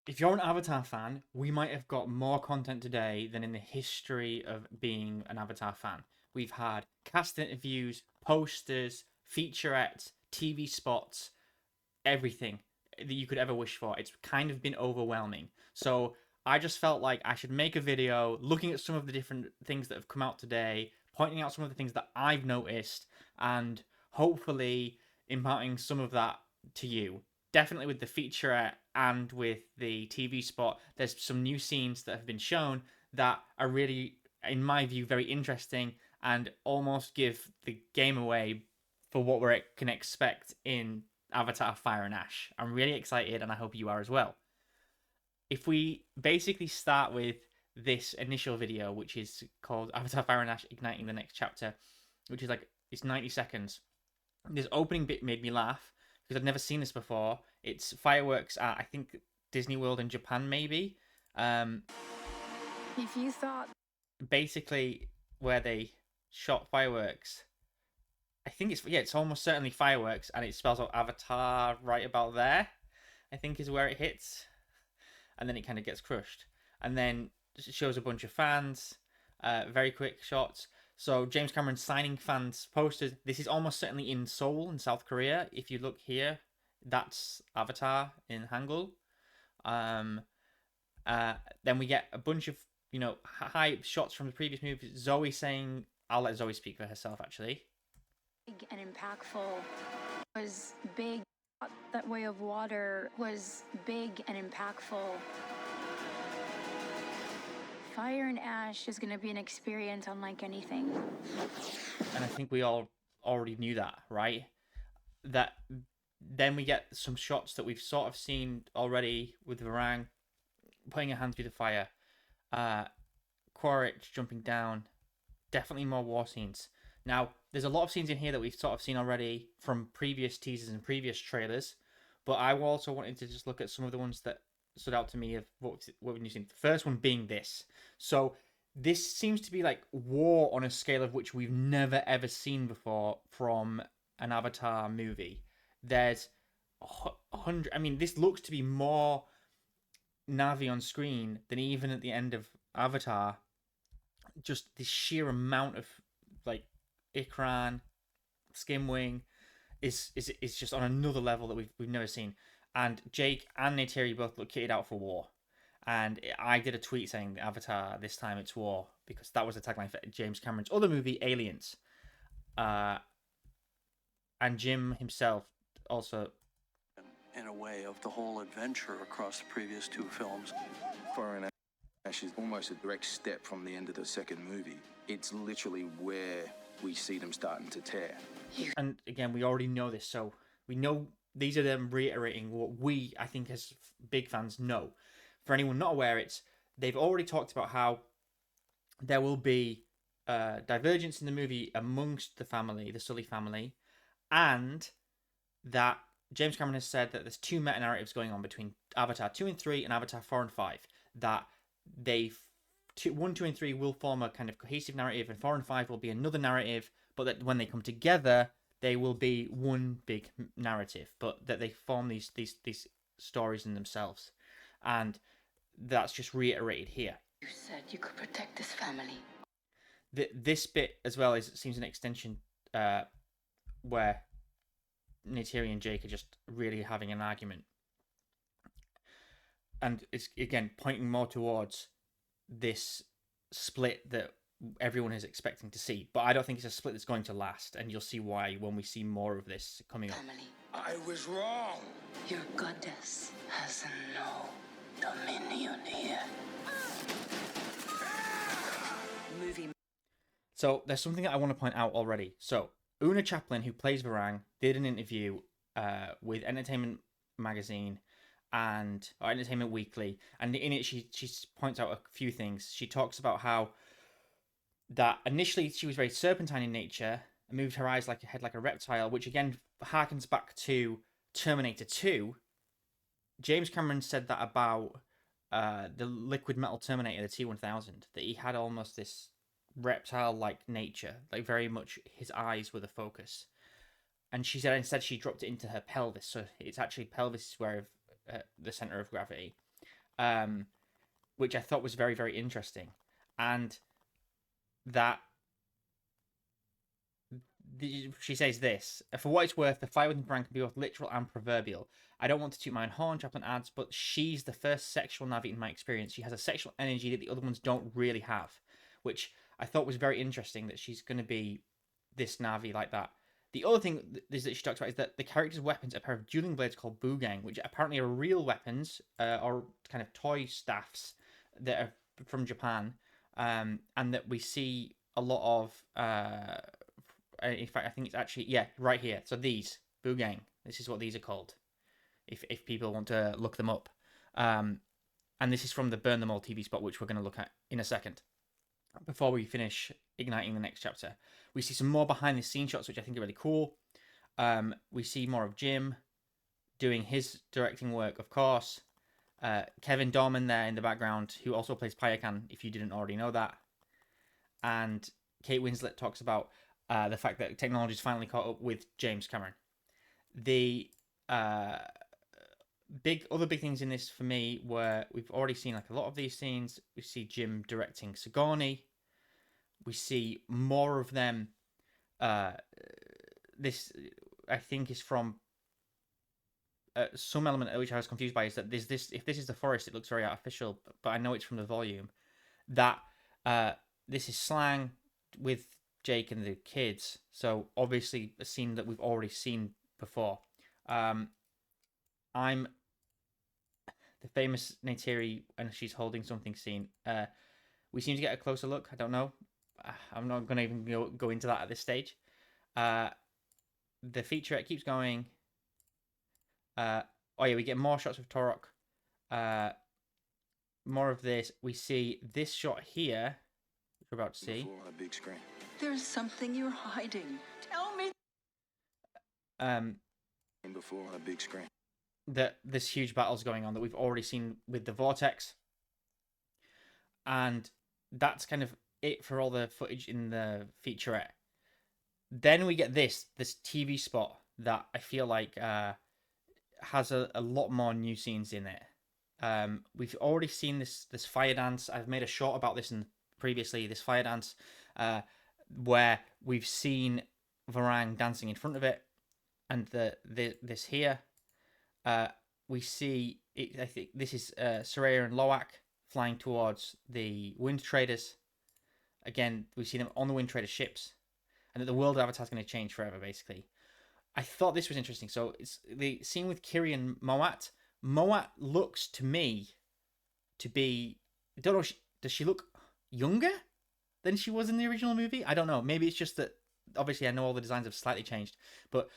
if you're an Avatar fan, we might have got more content today than in the history of being an Avatar fan. We've had cast interviews, posters, featurettes, TV spots, everything that you could ever wish for. It's kind of been overwhelming. So I just felt like I should make a video looking at some of the different things that have come out today, pointing out some of the things that I've noticed, and hopefully imparting some of that to you. Definitely with the featurette and with the TV spot, there's some new scenes that have been shown that are really, in my view, very interesting and almost give the game away for what we can expect in Avatar Fire and Ash. I'm really excited, and I hope you are as well. If we basically start with this initial video, which is called Avatar Fire and Ash Igniting the Next Chapter, which is like, it's 90 seconds. This opening bit made me laugh because I'd never seen this before. It's fireworks at, I think, Disney World in Japan, maybe. If you thought Basically, where they shot fireworks. I think it's almost certainly fireworks, and it spells out Avatar right about there. I think is where it hits, and then it kind of gets crushed, and then it shows a bunch of fans. Very quick shots. So James Cameron signing fans posters. This is almost certainly in Seoul in South Korea. If you look here, that's Avatar in Hangul. Um, then we get a bunch of hype shots from the previous movie. Zoe saying, "I'll let Zoe speak for herself." Actually, big and impactful was big. That way of water was big and impactful. Fire and Ash is going to be an experience unlike anything. and I think we all already knew that, right? That then we get some shots that we've sort of seen already with Varang putting her hand through the fire, Quaritch jumping down. Definitely more war scenes. Now, there's a lot of scenes in here that we've sort of seen already from previous teasers and previous trailers, but I also wanted to just look at some of the ones that stood out to me of what we've seen. The first one being this. So this seems to be like war on a scale of which we've never ever seen before from an Avatar movie. There's 100. I mean, this looks to be more Navi on screen than even at the end of Avatar. Just the sheer amount of like Ikran, Skimwing is just on another level that we've never seen. And Jake and Neytiri both look kitted out for war. And I did a tweet saying Avatar, this time it's war, because that was the tagline for James Cameron's other movie, Aliens. And Jim himself also. In a way, of the whole adventure across the previous two films. Fire and Ash is almost a direct step from the end of the second movie. It's literally where we see them starting to tear. And again, we already know this, so we know these are them reiterating what we, I think, as big fans know. For anyone not aware, they've already talked about how there will be divergence in the movie amongst the family, the Sully family, and that James Cameron has said that there's two meta narratives going on between Avatar 2 and 3 and Avatar 4 and 5. That 1, 2, and 3 will form a kind of cohesive narrative, and 4 and 5 will be another narrative, but that when they come together, they will be one big narrative, but that they form these stories in themselves. And that's just reiterated here. You said you could protect this family. This bit as well seems an extension where Neytiri and Jake are just really having an argument. And it's, again, pointing more towards this split that everyone is expecting to see. But I don't think it's a split that's going to last, and you'll see why when we see more of this coming up. Family. I was wrong. Your goddess has no dominion here. Movie. So there's something that I want to point out already. So Una Chaplin, who plays Varang, did an interview with Entertainment Magazine and Entertainment Weekly, and in it she points out a few things. She talks about how that initially she was very serpentine in nature and moved her eyes like a head like a reptile, which again harkens back to Terminator 2. James Cameron said that about the liquid metal Terminator, the T-1000, that he had almost this reptile-like nature, like very much his eyes were the focus. And she said instead she dropped it into her pelvis, so it's actually pelvis is where the center of gravity. which I thought was very, very interesting. And that she says this: "For what it's worth, the fight with Varang can be both literal and proverbial. I don't want to toot my own horn," Chaplin adds, "but she's the first sexual Navi in my experience. She has a sexual energy that the other ones don't really have," which I thought was very interesting, that she's going to be this Navi like that. The other thing is that she talks about is that the character's weapons are a pair of dueling blades called Bugang, which apparently are real weapons, or kind of toy staffs that are from Japan, and that we see a lot of. In fact, I think it's actually right here. So these Bugang, this is what these are called. If people want to look them up, and this is from the Burn Them All TV spot, which we're going to look at in a second. Before we finish igniting the next chapter, we see some more behind the scenes shots, which I think are really cool. We see more of Jim doing his directing work, of course. Kevin Dorman there in the background, who also plays Payakan, if you didn't already know that. And Kate Winslet talks about the fact that technology's finally caught up with James Cameron. The other big things in this for me were, we've already seen like a lot of these scenes. We see Jim directing Sigourney. We see more of them. This I think is from some element which I was confused by, is that there's this. If this is the forest, it looks very artificial, but I know it's from the volume. That this is slang with Jake and the kids. So obviously a scene that we've already seen before. I'm the famous Neytiri and she's holding something scene. We seem to get a closer look. I don't know. I'm not going to even go into that at this stage. The featurette keeps going. We get more shots of Torok. More of this. We see this shot here, which we're about to see. Before on a big screen. There's something you're hiding. Tell me. Before on a big screen. That this huge battle's going on that we've already seen with the Vortex. And that's kind of it for all the footage in the featurette. Then we get this TV spot that I feel like has a lot more new scenes in it. We've already seen this fire dance. I've made a short about this previously. This fire dance where we've seen Varang dancing in front of it, and this here. We see it, I think this is Soraya and Loak flying towards the Wind Traders. Again, we see them on the Wind Trader ships, and that the world of Avatar is going to change forever, basically. I thought this was interesting. So it's the scene with Kiri and Moat. Moat looks to me to be, I don't know, does she look younger than she was in the original movie? I don't know. Maybe it's just that, obviously I know all the designs have slightly changed, but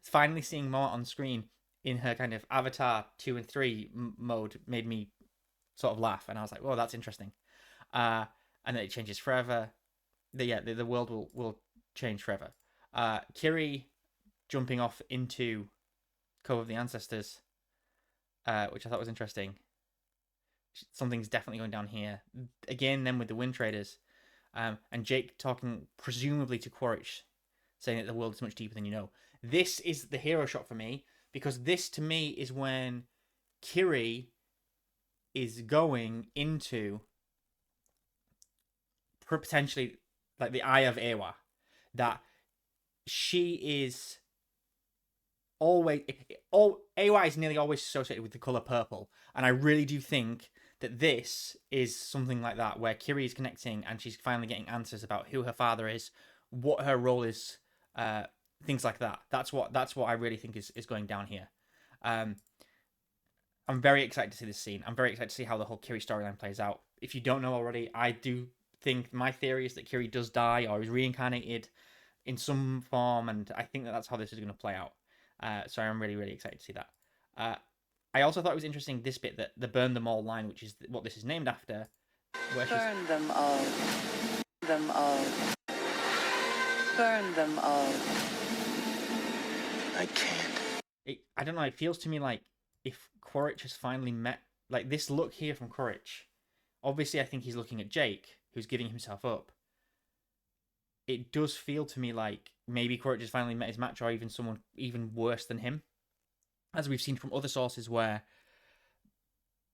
finally seeing Moat on screen in her kind of Avatar 2 and 3 mode made me sort of laugh, and I was like, "Whoa, that's interesting." And then it changes forever. The world will change forever. Kiri jumping off into Cove of the Ancestors, which I thought was interesting. Something's definitely going down here again. Then with the Wind Traders, and Jake talking presumably to Quaritch, saying that the world is much deeper than you know. This is the hero shot for me, because this to me is when Kiri is going into potentially like the Eye of Ewa, that she is always Ewa is nearly always associated with the color purple, and I really do think that this is something like that, where Kiri is connecting and she's finally getting answers about who her father is, what her role is, things like that. That's what I really think is going down here. I'm very excited to see this scene. I'm very excited to see how the whole Kiri storyline plays out. If you don't know already, I do think my theory is that Kiri does die or is reincarnated in some form, and I think that that's how this is going to play out. So I'm really, really excited to see that. I also thought it was interesting, this bit, that the Burn Them All line, which is what this is named after. Burn them all. Them all. Burn them all. I can't. I don't know, it feels to me like if Quaritch has finally met, like this look here from Quaritch, obviously I think he's looking at Jake, who's giving himself up. It does feel to me like maybe Quaritch has finally met his match, or even someone even worse than him. As we've seen from other sources where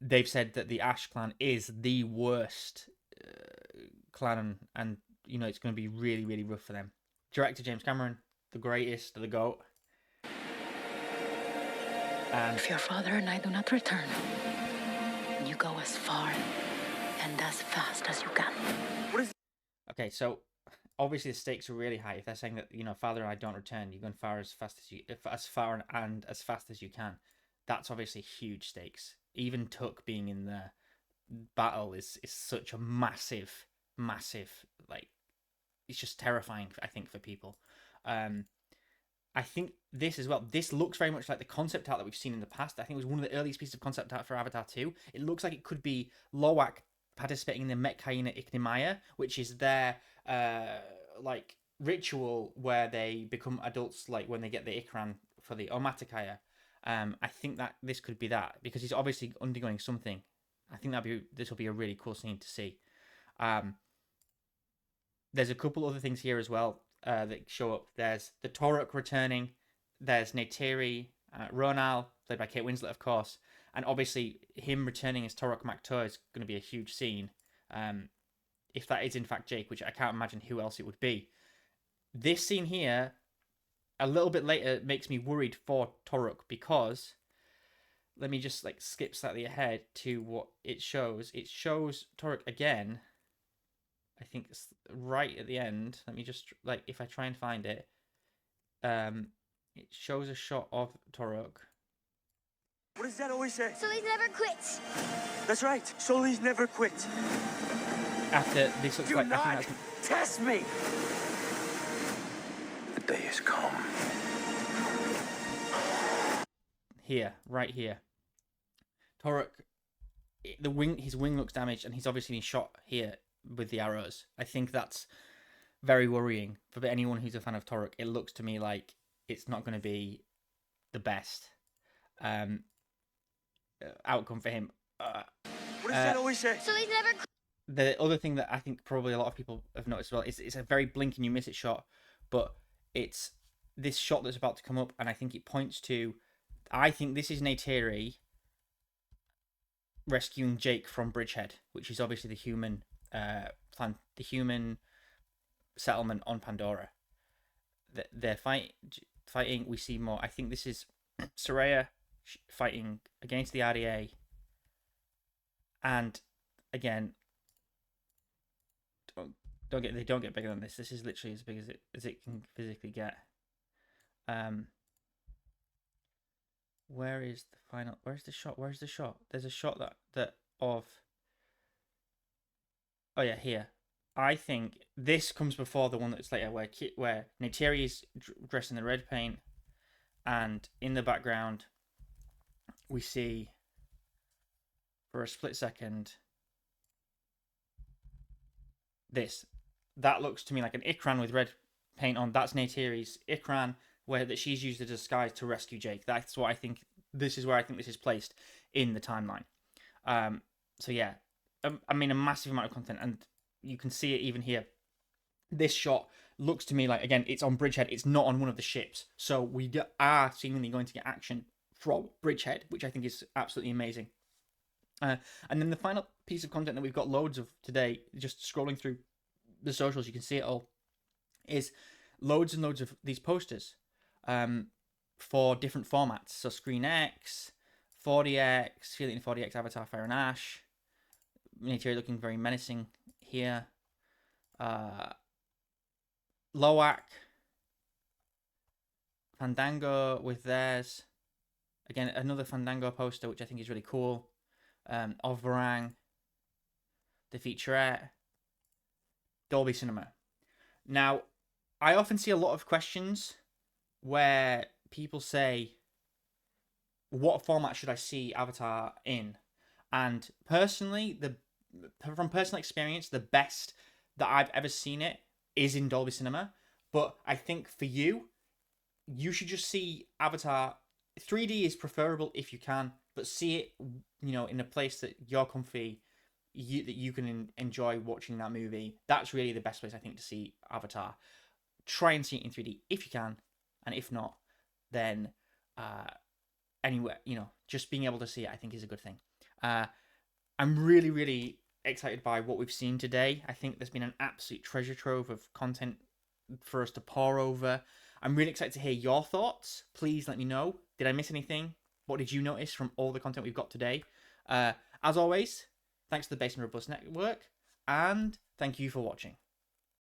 they've said that the Ash clan is the worst clan, and it's going to be really, really rough for them. Director James Cameron, the greatest, the GOAT. And If your father and I do not return, you go as far and as fast as you can. okay, so obviously the stakes are really high. If they're saying that father and I don't return, you're going far as fast as as far and as fast as you can. That's obviously huge stakes. Even Tuck being in the battle is such a massive, like, it's just terrifying, I think, for people. I think this as well. This looks very much like the concept art that we've seen in the past. I think it was one of the earliest pieces of concept art for Avatar 2. It looks like it could be Loak participating in the Met Hyena Ichneumaya, which is their like ritual where they become adults, like when they get the Ikran for the Omaticaya. I think that this could be that, because he's obviously undergoing something. I think this will be a really cool scene to see. There's a couple other things here as well that show up. There's the Toruk returning. There's Neytiri, Ronal, played by Kate Winslet, of course. And obviously, him returning as Toruk Maktur is going to be a huge scene. If that is in fact Jake, which I can't imagine who else it would be. This scene here, a little bit later, makes me worried for Toruk, because let me just skip slightly ahead to what it shows. It shows Toruk again. I think it's right at the end. Let me just, if I try and find it, it shows a shot of Toruk. What does that always say? Solis never quits. That's right. Solis never quit. After this looks Do like, not I think that's test me. The day has come. here, right here. Toruk, his wing looks damaged, and he's obviously been shot here with the arrows. I think that's very worrying for anyone who's a fan of Toruk. It looks to me like it's not going to be the best outcome for him. What does that always say? Solis never quits. The other thing that I think probably a lot of people have noticed as well is it's a very blink and you miss it shot, but it's this shot that's about to come up, and I think it points to, I think this is Neytiri rescuing Jake from Bridgehead, which is obviously the human the human settlement on Pandora. They're fighting. We see more. I think this is Soraya fighting against the RDA, and again, they don't get bigger than this. This is literally as big as it can physically get. Where is the final? Where's the shot? Where's the shot? There's a shot that of. Oh yeah, here. I think this comes before the one that's later, where Neytiri is dressed in the red paint, and in the background we see, for a split second, this. That looks to me like an Ikran with red paint on. That's Neytiri's Ikran, that she's used the disguise to rescue Jake. That's what I think. This is where I think this is placed in the timeline. So yeah, I mean, a massive amount of content, and you can see it even here. This shot looks to me like, again, it's on Bridgehead. It's not on one of the ships. So we are seemingly going to get action from Bridgehead, which I think is absolutely amazing. And then the final piece of content that we've got loads of today, just scrolling through the socials, you can see it all, is loads and loads of these posters for different formats. So Screen X, 40X, Feeling 40X, Avatar, Fire and Ash. Neytiri looking very menacing here. Loak, Fandango with theirs. Again, another Fandango poster, which I think is really cool. Of Varang, the featurette, Dolby Cinema. Now, I often see a lot of questions where people say, what format should I see Avatar in? And personally, from personal experience, the best that I've ever seen it is in Dolby Cinema. But I think for you should just see Avatar. 3D is preferable if you can, but see it, in a place that you're comfy, that you can enjoy watching that movie. That's really the best place, I think, to see Avatar. Try and see it in 3D if you can, and if not, then anywhere, just being able to see it, I think, is a good thing. I'm really, really excited by what we've seen today. I think there's been an absolute treasure trove of content for us to pore over. I'm really excited to hear your thoughts. Please let me know. Did I miss anything? What did you notice from all the content we've got today? As always, thanks to the Basement Robust Network, and thank you for watching.